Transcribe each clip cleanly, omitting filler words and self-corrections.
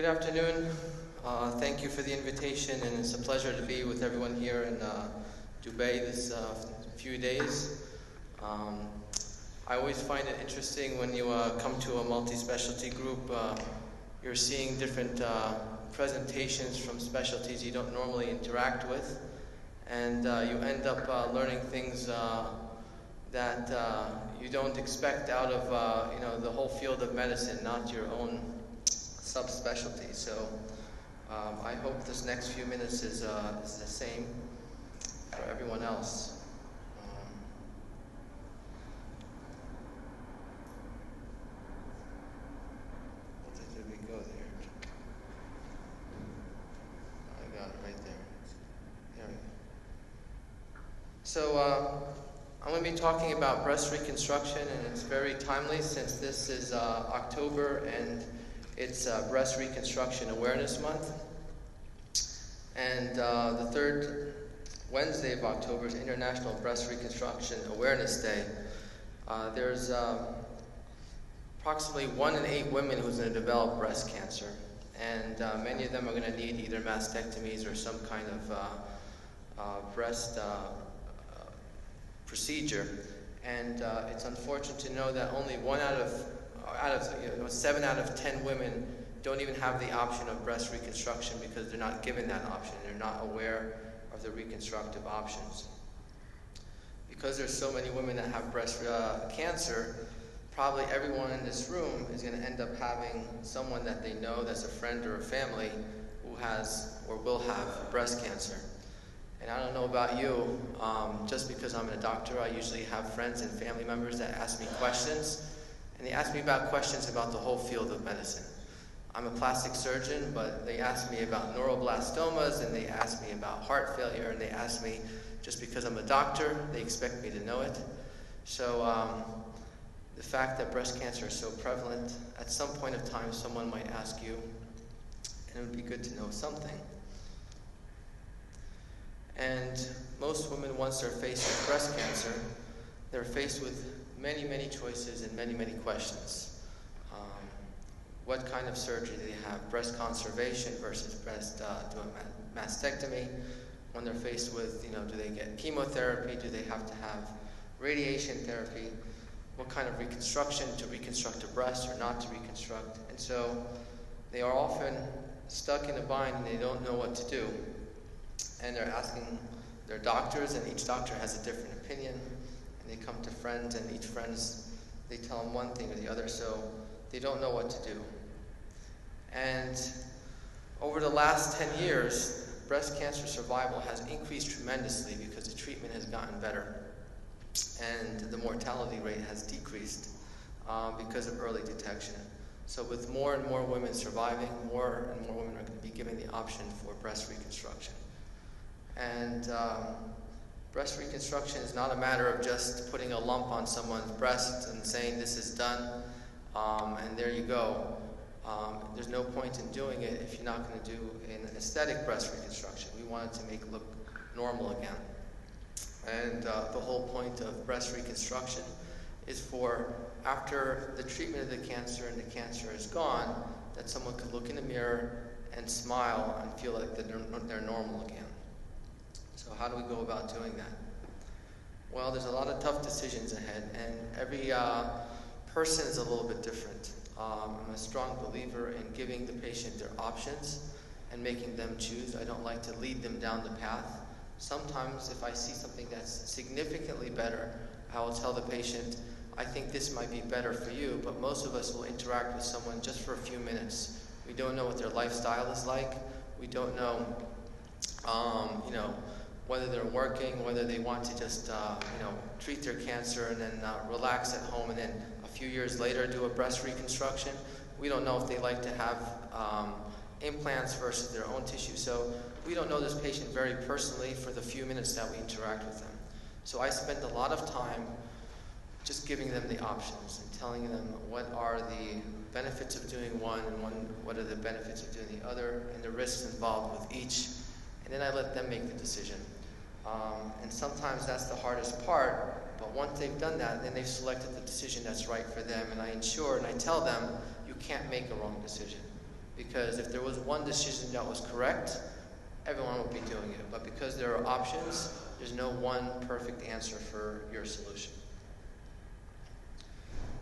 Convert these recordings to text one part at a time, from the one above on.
afternoon. Thank you for the invitation, and it's a pleasure to be with everyone here in Dubai this few days. I always find it interesting when you come to a multi-specialty group. You're seeing different presentations from specialties you don't normally interact with, and you end up learning things that you don't expect out of the whole field of medicine, not your own subspecialty. So I hope this next few minutes is the same for everyone else. Did we go there? I got it right there. There we go. So I'm going to be talking about breast reconstruction, and it's very timely since this is October and it's Breast Reconstruction Awareness Month. And the third Wednesday of October is International Breast Reconstruction Awareness Day. There's approximately 1 in 8 women who's going to develop breast cancer. And many of them are going to need either mastectomies or some kind of breast procedure. And it's unfortunate to know that only 7 out of 10 women don't even have the option of breast reconstruction because they're not given that option. They're not aware of the reconstructive options. Because there's so many women that have breast cancer, probably everyone in this room is going to end up having someone that they know that's a friend or a family who has or will have breast cancer. And I don't know about you, just because I'm a doctor, I usually have friends and family members that ask me questions. And they ask me about questions about the whole field of medicine. I'm a plastic surgeon, but they ask me about neuroblastomas, and they ask me about heart failure, and they ask me, just because I'm a doctor, they expect me to know it. So the fact that breast cancer is so prevalent, at some point of time, someone might ask you, and it would be good to know something. And most women, once they're faced with breast cancer, they're faced with many, many choices and many, many questions. What kind of surgery do they have? Breast conservation versus breast doing mastectomy. When they're faced with, do they get chemotherapy? Do they have to have radiation therapy? What kind of reconstruction to reconstruct a breast or not to reconstruct? And so they are often stuck in a bind and they don't know what to do. And they're asking their doctors, and each doctor has a different opinion. They come to friends, and each friends, they tell them one thing or the other, so they don't know what to do. And over the last 10 years, breast cancer survival has increased tremendously because the treatment has gotten better. And the mortality rate has decreased because of early detection. So with more and more women surviving, more and more women are going to be given the option for breast reconstruction. And breast reconstruction is not a matter of just putting a lump on someone's breast and saying this is done, and there you go. There's no point in doing it if you're not going to do an aesthetic breast reconstruction. We want it to make it look normal again. And the whole point of breast reconstruction is for after the treatment of the cancer and the cancer is gone, that someone could look in the mirror and smile and feel like they're normal again. So how do we go about doing that? Well, there's a lot of tough decisions ahead, and every person is a little bit different. I'm a strong believer in giving the patient their options and making them choose. I don't like to lead them down the path. Sometimes if I see something that's significantly better, I will tell the patient, I think this might be better for you, but most of us will interact with someone just for a few minutes. We don't know what their lifestyle is like. We don't know, whether they're working, whether they want to just, treat their cancer and then relax at home and then a few years later do a breast reconstruction. We don't know if they like to have implants versus their own tissue. So we don't know this patient very personally for the few minutes that we interact with them. So I spend a lot of time just giving them the options and telling them what are the benefits of doing one and what are the benefits of doing the other and the risks involved with each. And then I let them make the decision. And sometimes that's the hardest part, but once they've done that, then they've selected the decision that's right for them, and I ensure and I tell them, you can't make a wrong decision. Because if there was one decision that was correct, everyone would be doing it. But because there are options, there's no one perfect answer for your solution.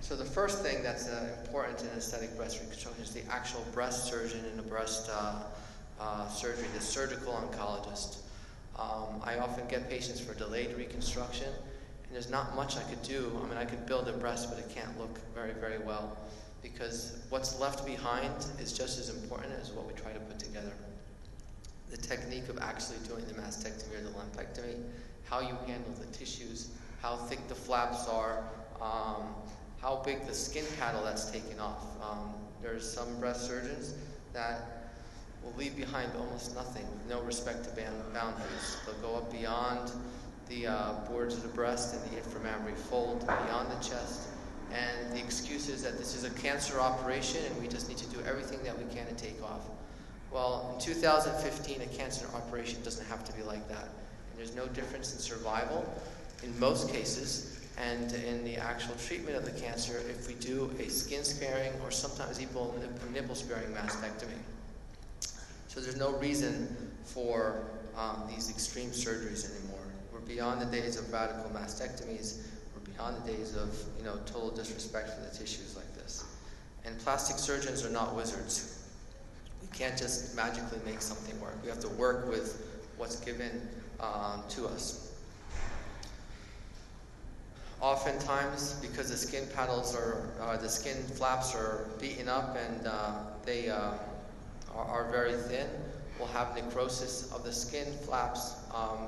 So the first thing that's important in aesthetic breast reconstruction is the actual breast surgeon and the breast surgery, the surgical oncologist. I often get patients for delayed reconstruction, and there's not much I could do. I mean, I could build a breast, but it can't look very, very well, because what's left behind is just as important as what we try to put together. The technique of actually doing the mastectomy or the lumpectomy, how you handle the tissues, how thick the flaps are, how big the skin paddle that's taken off. There's some breast surgeons that will leave behind almost nothing, with no respect to boundaries. They'll go up beyond the boards of the breast and the inframammary fold, beyond the chest, and the excuse is that this is a cancer operation and we just need to do everything that we can to take off. Well, in 2015, a cancer operation doesn't have to be like that. And there's no difference in survival in most cases and in the actual treatment of the cancer if we do a skin sparing or sometimes even a nipple sparing mastectomy. So there's no reason for these extreme surgeries anymore. We're beyond the days of radical mastectomies. We're beyond the days of total disrespect for the tissues like this. And plastic surgeons are not wizards. We can't just magically make something work. We have to work with what's given to us. Oftentimes, because the skin paddles the skin flaps are beaten up and they are very thin, we'll have necrosis of the skin flaps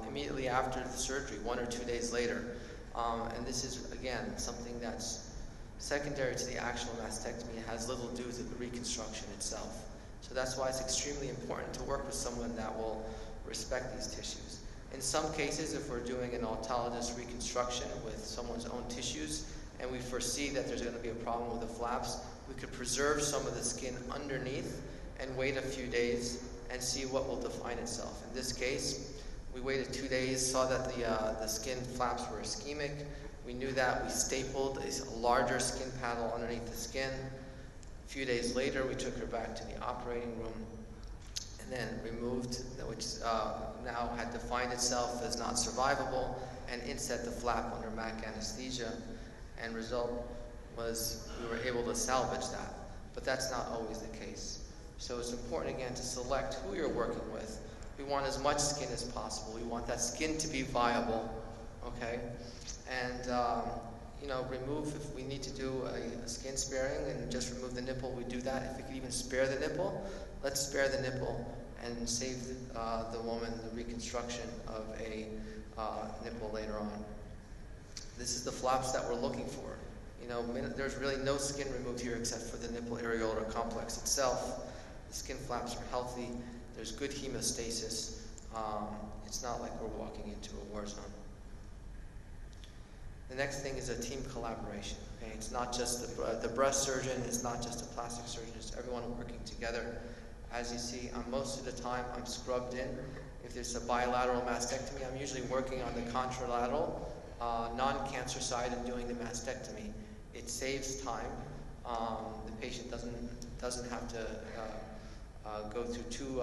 immediately after the surgery, 1 or 2 days later. And this is, again, something that's secondary to the actual mastectomy. It has little to do with the reconstruction itself. So that's why it's extremely important to work with someone that will respect these tissues. In some cases, if we're doing an autologous reconstruction with someone's own tissues, and we foresee that there's going to be a problem with the flaps, we could preserve some of the skin underneath and wait a few days and see what will define itself. In this case, we waited 2 days, saw that the skin flaps were ischemic. We knew that. We stapled a larger skin paddle underneath the skin. A few days later, we took her back to the operating room and then removed, which now had defined itself as not survivable, and inset the flap under MAC anesthesia. And result was we were able to salvage that. But that's not always the case. So it's important, again, to select who you're working with. We want as much skin as possible. We want that skin to be viable, okay? And, remove, if we need to do a skin sparing and just remove the nipple, we do that. If we can even spare the nipple, let's spare the nipple and save the woman the reconstruction of a nipple later on. This is the flaps that we're looking for. There's really no skin removed here except for the nipple areolar complex itself. The skin flaps are healthy. There's good hemostasis. It's not like we're walking into a war zone. The next thing is a team collaboration. Okay? It's not just the breast surgeon, it's not just a plastic surgeon, it's everyone working together. As you see, most of the time I'm scrubbed in. If there's a bilateral mastectomy, I'm usually working on the contralateral, non-cancer side and doing the mastectomy. It saves time. The patient doesn't have to go through 2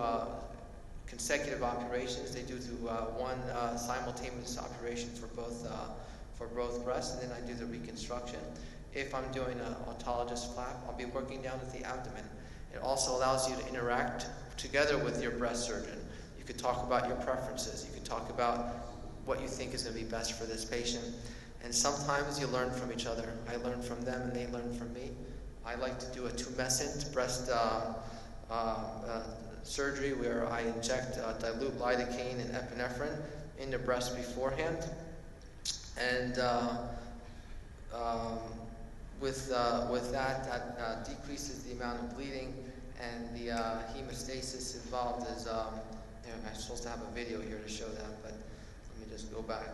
consecutive operations. They do through one simultaneous operation for both breasts, and then I do the reconstruction. If I'm doing an autologous flap, I'll be working down at the abdomen. It also allows you to interact together with your breast surgeon. You could talk about your preferences. You could talk about what you think is going to be best for this patient. And sometimes you learn from each other. I learn from them and they learn from me. I like to do a tumescent breast surgery where I inject dilute lidocaine and epinephrine in the breast beforehand. And with that decreases the amount of bleeding, and the hemostasis involved is, I'm supposed to have a video here to show that, but let me just go back.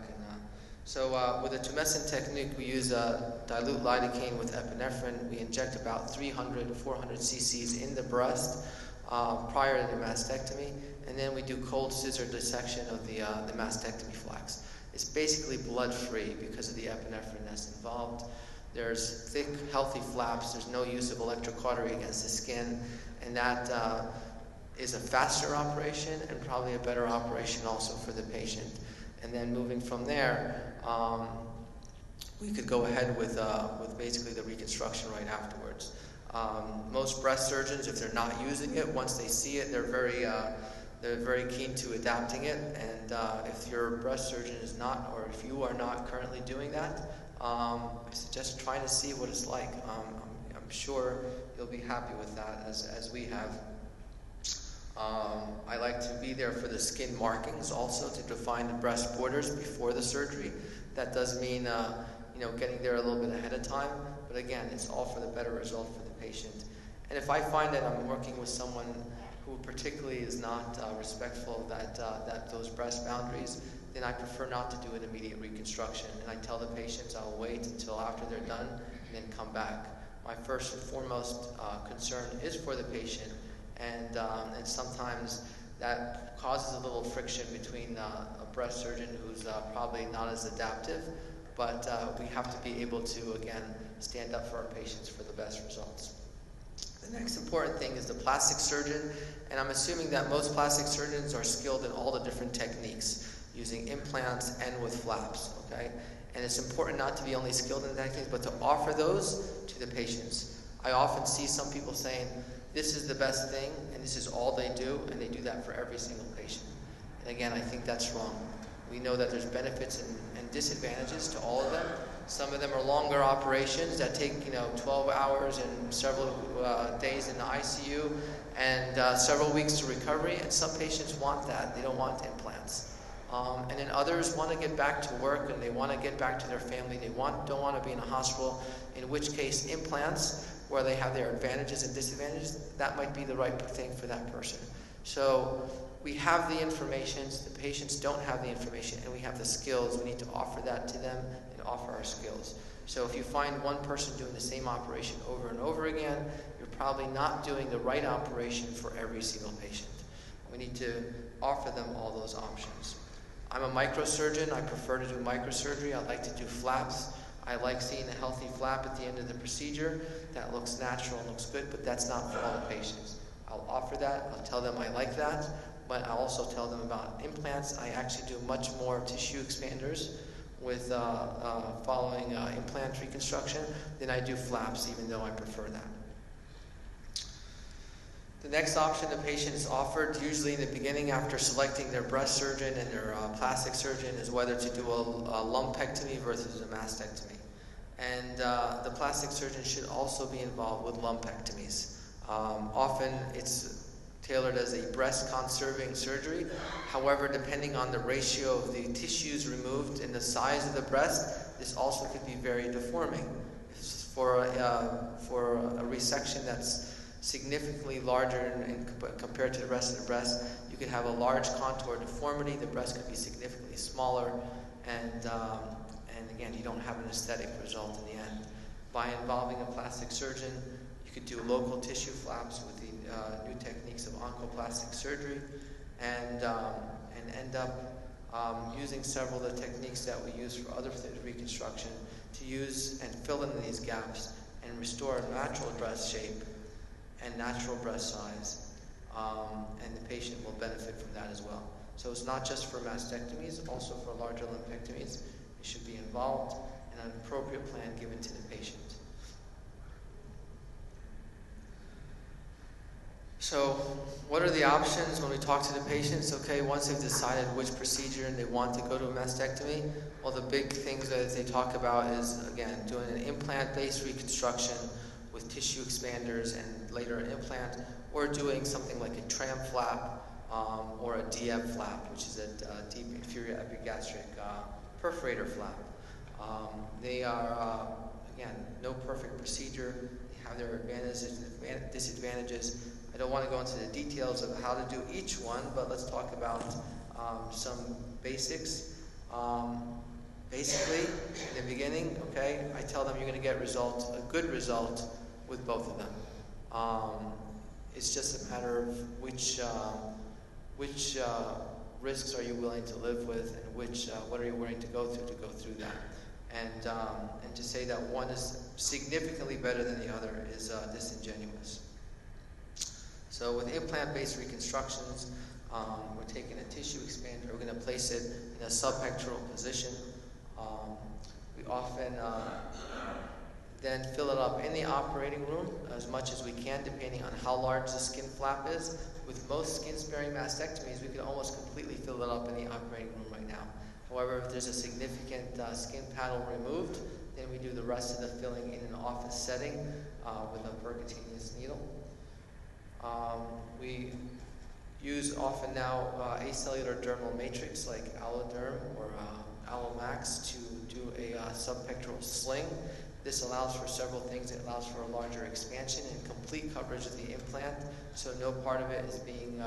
So with the tumescent technique, we use dilute lidocaine with epinephrine. We inject about 300 to 400 cc's in the breast prior to the mastectomy, and then we do cold scissor dissection of the mastectomy flax. It's basically blood-free because of the epinephrine that's involved. There's thick, healthy flaps. There's no use of electrocautery against the skin, and that is a faster operation and probably a better operation also for the patient. And then moving from there, we could go ahead with basically the reconstruction right afterwards. Most breast surgeons, if they're not using it, once they see it, they're very keen to adapting it. And if your breast surgeon is not, or if you are not currently doing that, I suggest trying to see what it's like. I'm sure you'll be happy with that, as we have. I like to be there for the skin markings also, to define the breast borders before the surgery. That does mean getting there a little bit ahead of time, but again, it's all for the better result for the patient. And if I find that I'm working with someone who particularly is not respectful of those breast boundaries, then I prefer not to do an immediate reconstruction. And I tell the patients I'll wait until after they're done and then come back. My first and foremost concern is for the patient, and sometimes that causes a little friction between a breast surgeon who's probably not as adaptive, but we have to be able to, again, stand up for our patients for the best results. The next important thing is the plastic surgeon, and I'm assuming that most plastic surgeons are skilled in all the different techniques, using implants and with flaps, okay? And it's important not to be only skilled in the techniques, but to offer those to the patients. I often see some people saying, this is the best thing, and this is all they do, and they do that for every single patient. And again, I think that's wrong. We know that there's benefits and disadvantages to all of them. Some of them are longer operations that take 12 hours and several days in the ICU and several weeks to recovery, and some patients want that. They don't want implants. And then others want to get back to work, and they want to get back to their family. They don't want to be in a hospital, in which case implants, where they have their advantages and disadvantages, that might be the right thing for that person. So we have the information, the patients don't have the information, and we have the skills. We need to offer that to them and offer our skills. So if you find one person doing the same operation over and over again, you're probably not doing the right operation for every single patient. We need to offer them all those options. I'm a microsurgeon. I prefer to do microsurgery. I like to do flaps. I like seeing a healthy flap at the end of the procedure. That looks natural and looks good, but that's not for all the patients. I'll offer that. I'll tell them I like that, but I'll also tell them about implants. I actually do much more tissue expanders with following implant reconstruction than I do flaps, even though I prefer that. The next option the patient is offered, usually in the beginning after selecting their breast surgeon and their plastic surgeon, is whether to do a lumpectomy versus a mastectomy. And the plastic surgeon should also be involved with lumpectomies. Often it's tailored as a breast-conserving surgery. However, depending on the ratio of the tissues removed and the size of the breast, this also could be very deforming. For a resection that's significantly larger compared to the rest of the breast, you could have a large contour deformity. The breast could be significantly smaller, and again, you don't have an aesthetic result in the end. By involving a plastic surgeon, you could do local tissue flaps with the new techniques of oncoplastic surgery, and end up using several of the techniques that we use for other reconstruction to use and fill in these gaps and restore natural breast shape and natural breast size, and the patient will benefit from that as well. So it's not just for mastectomies, also for larger lumpectomies. You should be involved in an appropriate plan given to the patient. So what are the options when we talk to the patients? Okay, once they've decided which procedure and they want to go to a mastectomy, well, the big things that they talk about is, again, doing an implant-based reconstruction with tissue expanders and later an implant, or doing something like a tram flap or a DF flap, which is a deep inferior epigastric perforator flap. They are, again, no perfect procedure. They have their advantages and disadvantages. I don't want to go into the details of how to do each one, but let's talk about some basics. Basically, in the beginning, okay, I tell them you're going to get a good result with both of them. It's just a matter of which risks are you willing to live with, and what are you willing to go through that. And to say that one is significantly better than the other is disingenuous. So with implant-based reconstructions, we're taking a tissue expander, we're going to place it in a subpectoral position. We often then fill it up in the operating room as much as we can, depending on how large the skin flap is. With most skin-sparing mastectomies, we can almost completely fill it up in the operating room right now. However, if there's a significant skin panel removed, then we do the rest of the filling in an office setting with a percutaneous needle. We use often now acellular dermal matrix like Alloderm or Allomax to do a subpectoral sling. This allows for several things. It allows for a larger expansion and complete coverage of the implant, so no part of it is being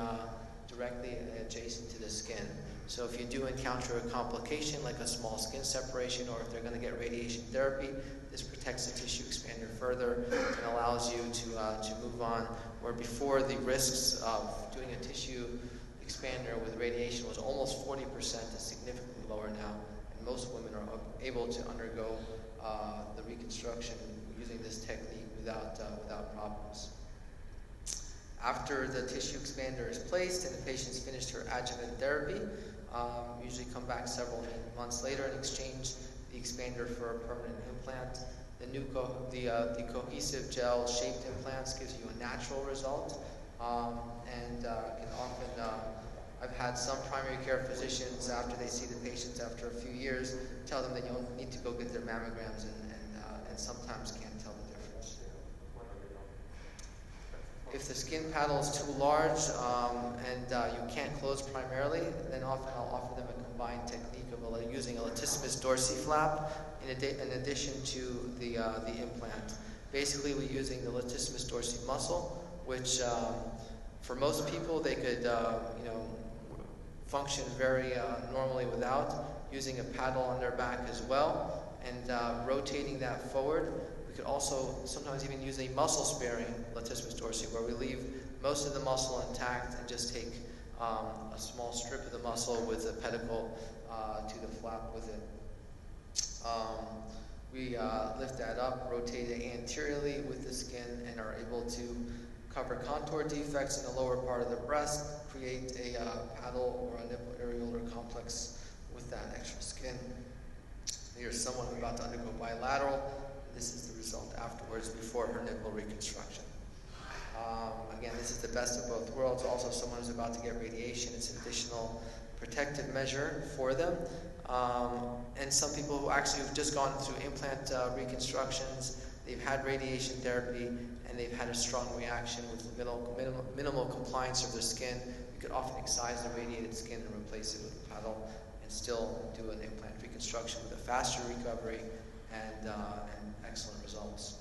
directly adjacent to the skin. So if you do encounter a complication like a small skin separation, or if they're going to get radiation therapy, this protects the tissue expander further and allows you to move on. Where before the risks of doing a tissue expander with radiation was almost 40%, is significantly lower now, and most women are able to undergo the reconstruction using this technique without problems. After the tissue expander is placed and the patient's finished her adjuvant therapy, usually come back several months later and exchange the expander for a permanent implant. The cohesive gel shaped implants gives you a natural result, and can often, I've had some primary care physicians, after they see the patients after a few years, tell them that you need to go get their mammograms, and sometimes can't tell the difference. If the skin panel is too large and you can't close primarily, then often I'll offer them a combined technique of using a latissimus dorsi flap in addition to the implant. Basically, we're using the latissimus dorsi muscle, which for most people they could function very normally without, using a paddle on their back as well, and rotating that forward. We could also sometimes even use a muscle-sparing latissimus dorsi, where we leave most of the muscle intact and just take a small strip of the muscle with a pedicle to the flap with it. We lift that up, rotate it anteriorly with the skin, and are able to cover contour defects in the lower part of the breast, create a paddle or a nipple areolar complex with that extra skin. Here's someone about to undergo bilateral. This is the result afterwards, before her nipple reconstruction. Again, this is the best of both worlds. Also, someone who's about to get radiation. It's an additional protective measure for them. And some people who actually have just gone through implant reconstructions, they've had radiation therapy, and they've had a strong reaction with minimal compliance of their skin. You could often excise the radiated skin and replace it with a paddle, and still do an implant reconstruction with a faster recovery and excellent results.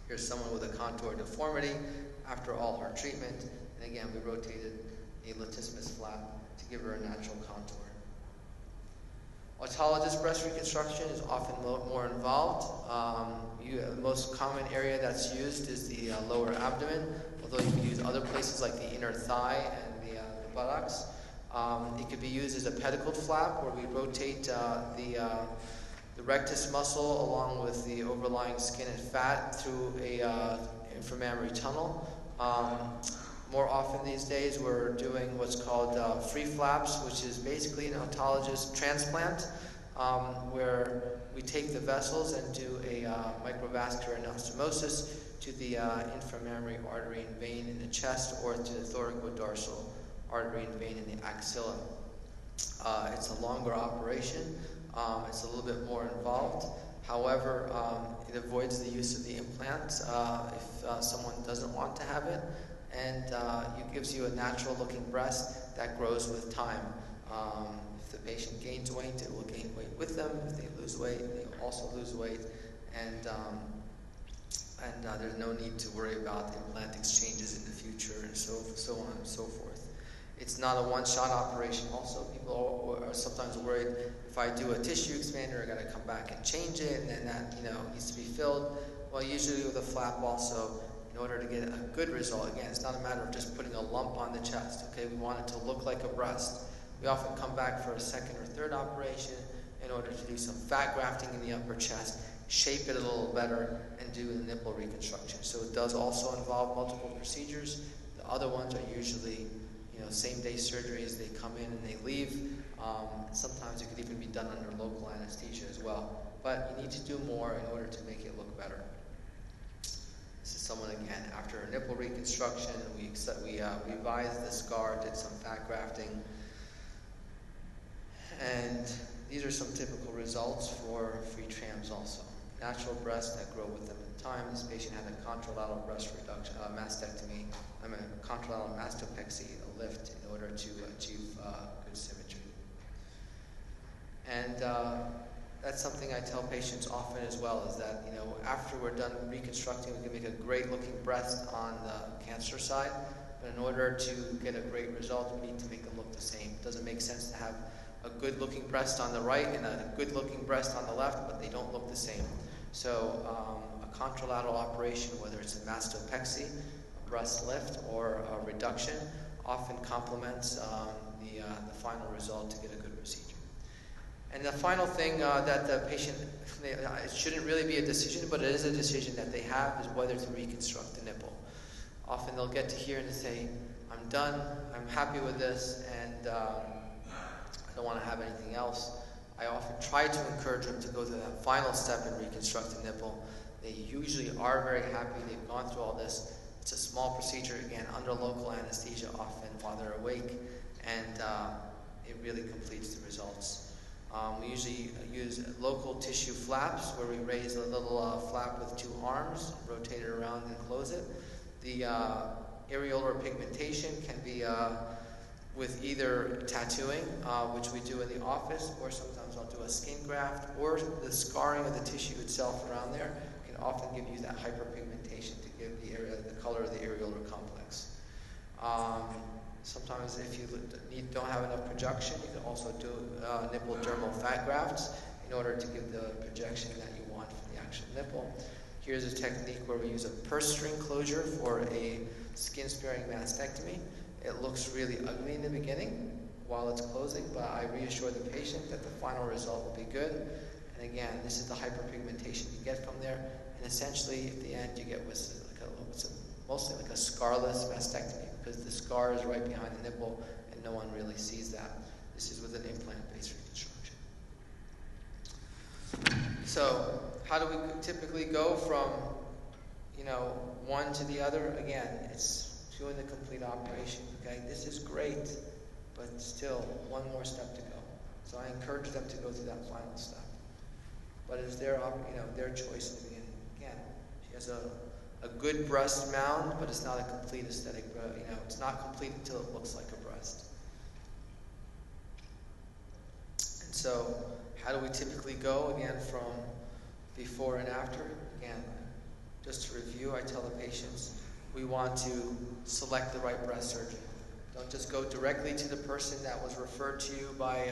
Here's someone with a contour deformity after all her treatment, and again we rotated a latissimus flap to give her a natural contour. Autologous breast reconstruction is often more involved. The most common area that's used is the lower abdomen, although you can use other places like the inner thigh and the buttocks. It could be used as a pedicled flap, where we rotate the rectus muscle along with the overlying skin and fat through a inframammary tunnel. More often these days, we're doing what's called free flaps, which is basically an autologous transplant, where we take the vessels and do a microvascular anastomosis to the inframammary artery and vein in the chest, or to the thoracodorsal artery and vein in the axilla. It's a longer operation. It's a little bit more involved. However, it avoids the use of the implant if someone doesn't want to have it, and it gives you a natural-looking breast that grows with time. If the patient gains weight, it will gain weight with them. If they lose weight, they will also lose weight, and there's no need to worry about implant exchanges in the future, and so on and so forth. It's not a one-shot operation. Also, people are sometimes worried, if I do a tissue expander, I got to come back and change it, and then that needs to be filled. Well, usually with a flap also, in order to get a good result, again, it's not a matter of just putting a lump on the chest. Okay, we want it to look like a breast. We often come back for a second or third operation in order to do some fat grafting in the upper chest, shape it a little better, and do the nipple reconstruction. So it does also involve multiple procedures. The other ones are usually, same-day surgeries. They come in and they leave. Sometimes it could even be done under local anesthesia as well. But you need to do more in order to make it look better. This is someone, again, after a nipple reconstruction. We revised the scar, did some fat grafting. And these are some typical results for free trams also. Natural breasts that grow with them in time. This patient had a contralateral breast reduction, contralateral mastopexy, a lift in order to achieve good symmetry. And that's something I tell patients often as well, is that, after we're done reconstructing, we can make a great looking breast on the cancer side, but in order to get a great result, we need to make them look the same. It doesn't make sense to have a good looking breast on the right and a good looking breast on the left, but they don't look the same. So a contralateral operation, whether it's a mastopexy, a breast lift, or a reduction, often complements the final result to get a good procedure. And the final thing that the patient, it shouldn't really be a decision, but it is a decision that they have, is whether to reconstruct the nipple. Often they'll get to here and they say, I'm done, I'm happy with this, and I don't want to have anything else. I often try to encourage them to go to that final step and reconstruct the nipple. They usually are very happy. They've gone through all this. It's a small procedure, again, under local anesthesia often while they're awake, and it really completes the results. We usually use local tissue flaps, where we raise a little flap with two arms, rotate it around and close it. The areolar pigmentation can be with either tattooing, which we do in the office, or sometimes I'll do a skin graft, or the scarring of the tissue itself around there can often give you that hyperpigmentation to give the color of the areolar complex. Sometimes if you don't have enough projection, you can also do nipple dermal fat grafts in order to give the projection that you want for the actual nipple. Here's a technique where we use a purse string closure for a skin-sparing mastectomy. It looks really ugly in the beginning while it's closing, but I reassure the patient that the final result will be good. And again, this is the hyperpigmentation you get from there. And essentially, at the end, you get mostly like a scarless mastectomy, because the scar is right behind the nipple and no one really sees that. This is with an implant-based reconstruction. So how do we typically go from one to the other? Again, it's doing the complete operation. Okay, this is great, but still one more step to go. So I encourage them to go to that final step. But it's their choice in the beginning. Again, she has a good breast mound, but it's not a complete aesthetic. It's not complete until it looks like a breast. And so, how do we typically go? Again, from before and after. Again, just to review, I tell the patients we want to select the right breast surgeon. Don't just go directly to the person that was referred to you by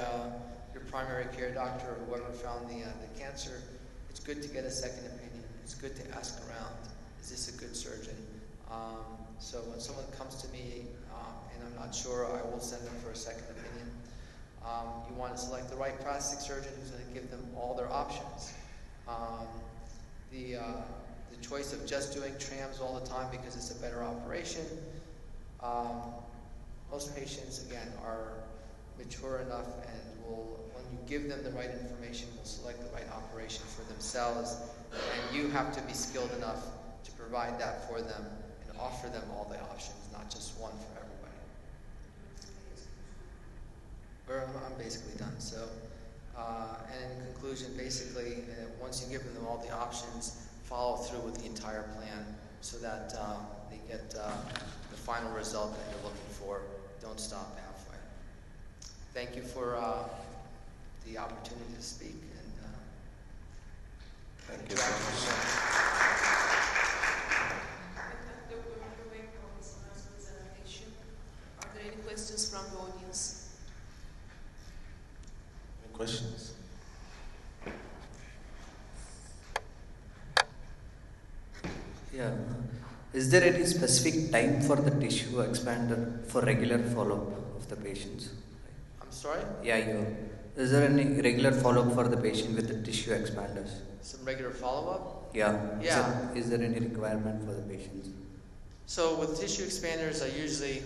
your primary care doctor or whoever found the cancer. It's good to get a second opinion. It's good to ask around. Is this a good surgeon? So when someone comes to me and I'm not sure, I will send them for a second opinion. You want to select the right plastic surgeon who's going to give them all their options. The choice of just doing trams all the time because it's a better operation. Most patients, again, are mature enough and when you give them the right information, will select the right operation for themselves. And you have to be skilled enough to provide that for them and offer them all the options, not just one for everybody. I'm basically done. So, and in conclusion, basically, once you give them all the options, follow through with the entire plan so that they get the final result that you're looking for. Don't stop halfway. Thank you for the opportunity to speak. And thank you so much. Are there any questions from the audience? Any questions? Yeah. Is there any specific time for the tissue expander for regular follow-up of the patients? I'm sorry? Yeah, Is there any regular follow-up for the patient with the tissue expanders? Some regular follow-up? Yeah. Yeah. Is there any requirement for the patients? So with tissue expanders, I usually,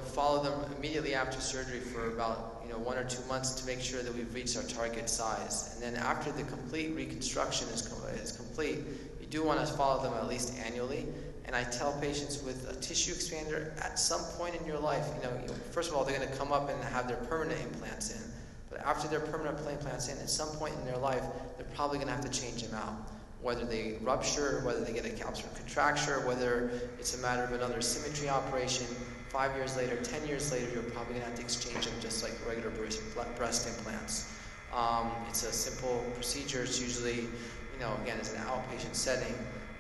follow them immediately after surgery for about, 1 or 2 months to make sure that we've reached our target size. And then after the complete reconstruction is complete, you do want to follow them at least annually. And I tell patients with a tissue expander, at some point in your life, first of all, they're going to come up and have their permanent implants in. But after their permanent implants in, at some point in their life, they're probably going to have to change them out. Whether they rupture, whether they get a capsular contracture, whether it's a matter of another symmetry operation, 5 years later, 10 years later, you're probably going to have to exchange them just like regular breast implants. It's a simple procedure. It's usually, again, it's an outpatient setting,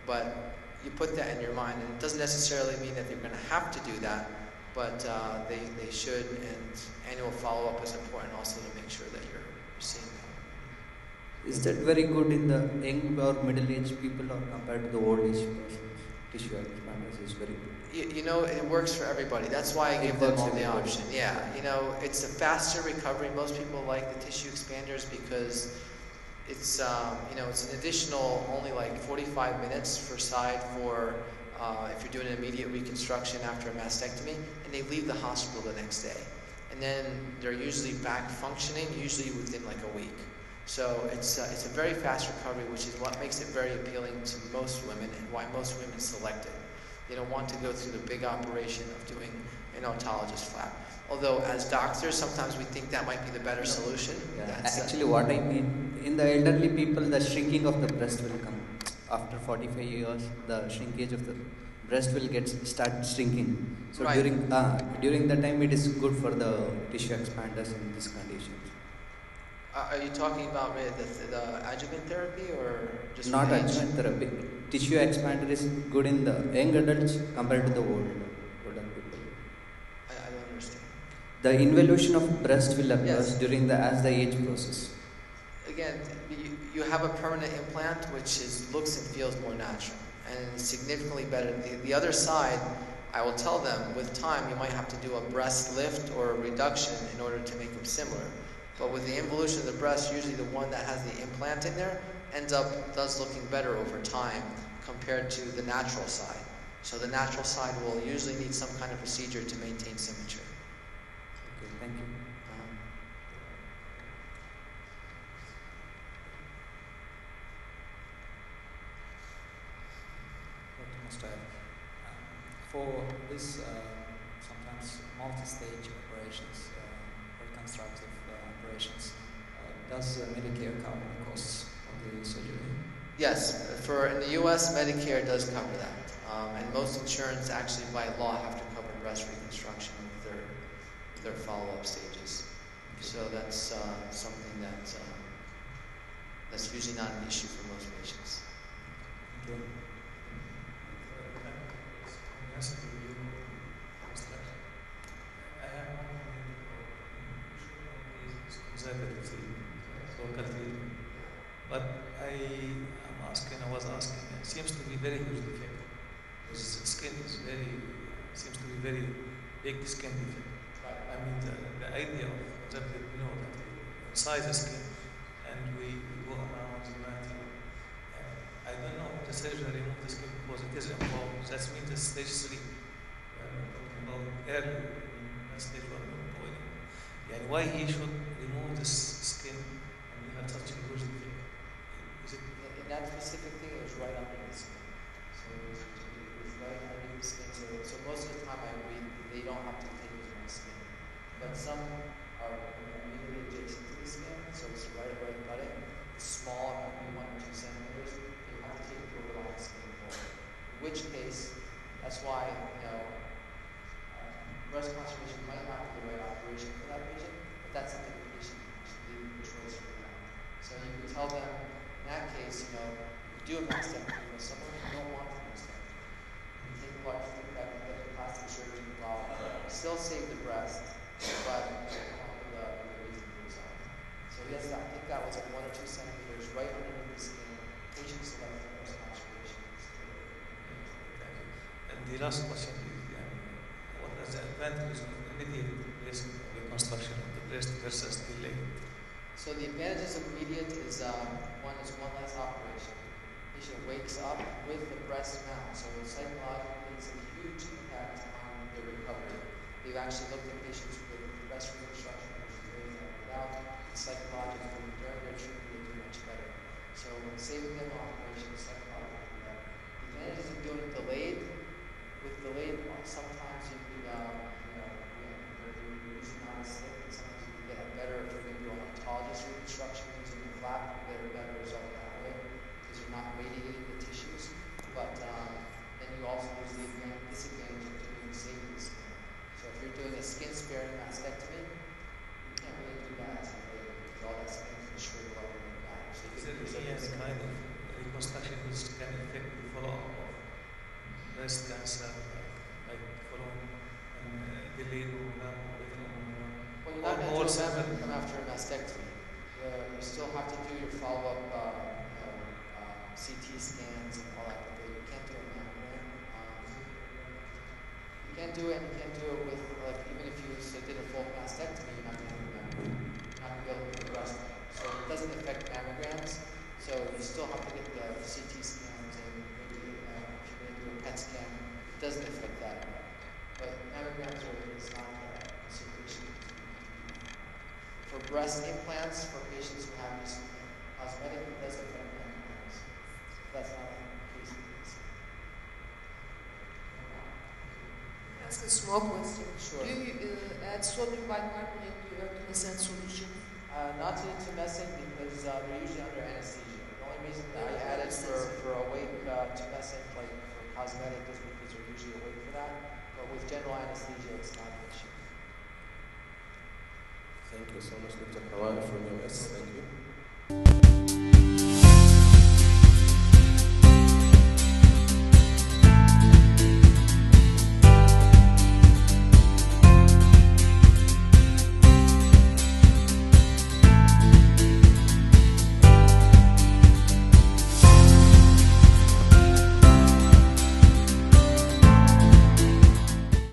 but you put that in your mind, and it doesn't necessarily mean that they're going to have to do that, but they should, and annual follow-up is important also to make sure that you're seeing them. Is that very good in the young or middle-aged people or compared to the old-age persons? Tissue expanders is very good. It works for everybody. That's why I give them all the option. Yeah, it's a faster recovery. Most people like the tissue expanders because it's, it's an additional only like 45 minutes per side for if you're doing an immediate reconstruction after a mastectomy, and they leave the hospital the next day. And then they're usually back functioning, usually within like a week. So it's a very fast recovery, which is what makes it very appealing to most women and why most women select it. They don't want to go through the big operation of doing an autologous flap. Although as doctors, sometimes we think that might be the better solution. Yeah. Actually, what I mean, in the elderly people, the shrinking of the breast will come. After 45 years, the shrinkage of the breast will start shrinking. So right. during the time, it is good for the tissue expanders in this condition. Are you talking about the adjuvant therapy or just not adjuvant therapy? Tissue expander is good in the young adults compared to the older people. I don't understand. The involution of breast will occur Yes. as the age process. Again, you have a permanent implant which looks and feels more natural and significantly better. The other side, I will tell them, with time you might have to do a breast lift or a reduction in order to make them similar. But with the involution of the breast, usually the one that has the implant in there does looking better over time compared to the natural side. So the natural side will usually need some kind of procedure to maintain symmetry. Okay, thank you. Dr. Mustafa, for this sometimes multi-stage operations, reconstructive operations, does Medicare cover the costs of the surgery? Yes, in the U.S., Medicare does cover that. And most insurance actually by law have to cover breast reconstruction with their follow-up stages. So that's something that's usually not an issue for most patients. Thank you. But I was asking, it seems to be very huge defect. His skin seems to be very big skin defect. I mean, the idea of that, that we size the skin and we go around the matter. I don't know if the surgeon remove the skin because it is involved. That means the stage 3. We are not talking about early, stage 1. And why he should remove this skin and we have such a huge defect? In that specific thing, it was right under the skin. So it was right under the skin. So most of the time they don't have to take it from the skin. But some are immediately adjacent to the skin, so it's right about it. It's small, maybe 1 or 2 centimeters. You have to take it over the skin forward. In which case, that's why, breast conservation might not be the right operation for that patient, but that's something the patient actually controls for them. So you can tell them, in that case, you do a mastectomy with someone who don't want to mastectomy. You take a large feedback and get the plastic surgery involved. Still save the breast, but come up with a reasonable result. So yes, I think that was like 1 or 2 centimeters right underneath the skin. Patient selected breast conservation. And the last question is, what is the advantage of immediate reconstruction of the breast versus delay? So the advantages of immediate is one less operation. Patient wakes up with the breast now, so psychologically it's a huge impact on their recovery. We've actually looked at patients with breast reconstruction, which is very without, and psychologically during their treatment they do much better. So saving them operation is psychologically better. The advantages of doing it delayed, with delayed, sometimes you could, you're usually not as sick, and sometimes you can get a better, if you're going to do an autologous reconstruction using the flap, you get a better result that way, because you're not radiating the tissues. But then you also lose the disadvantage of doing saving the skin. So if you're doing a skin-sparing mastectomy, you can't really do that as a lady, because all that skin can shrink over the back. So you Is can there use any it as a kind of reconstruction which can affect the follow-up of breast cancer, like Crowne and delayed mammogram or even mammogram? Well, you're not Or going more to do a severe? mammogram after a mastectomy. You still have to do your follow-up, CT scans and all that, but you can't do a mammogram. You can't do it, and you can't do it with, like, even if you did a full mastectomy, you're not going to do a mammogram. You're not going to be able to put the breast on. So it doesn't affect mammograms, so you still have to get the CT scans, and maybe if you're going to do a PET scan, it doesn't affect that at all. But mammograms is not a consideration. For breast implants, for patients who have just cosmetic, it does affect mammograms. That's not the case with this. Ask a small question. Sure. Do you add sodium bicarbonate to your tumescent solution? Not to tumescent because they're usually under anesthesia. The only reason that I add it for awake tumescent, like for cosmetic, is because they're usually awake for that. But with general anesthesia, it's not an issue. Thank you so much, Dr. Hamawy, for your